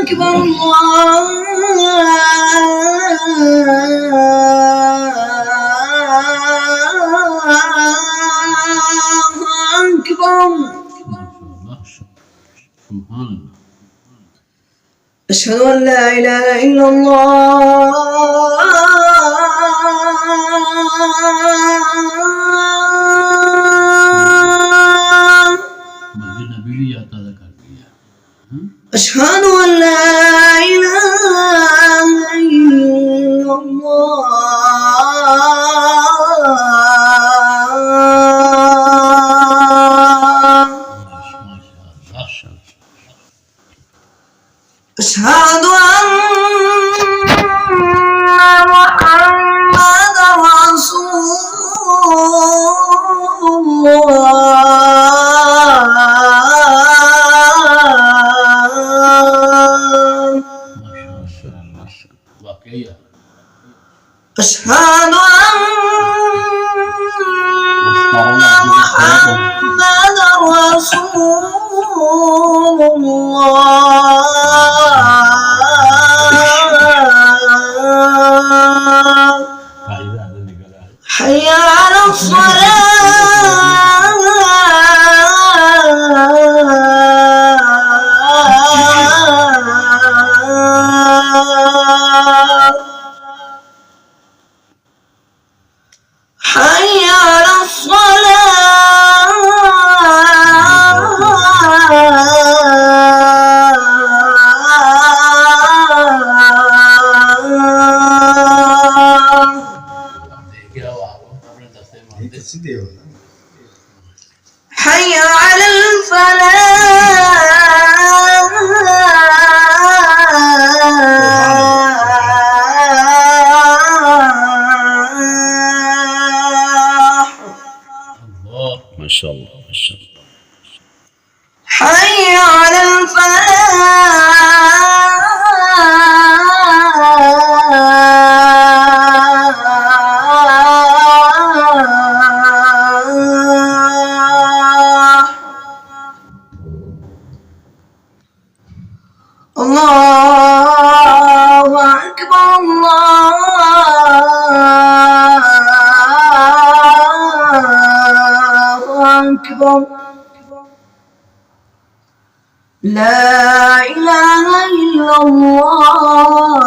أكبر الله أكبر. أشهد أن لا إله إلا الله أشهد أن لا إله إلا الله أشهد أن محمدا رسول الله أشهد أن محمدا رسول الله حي على الصلاة حي على حي على الفلاح ما شاء الله ما شاء الله. حي على الله أكبر الله أكبر. لا إله إلا الله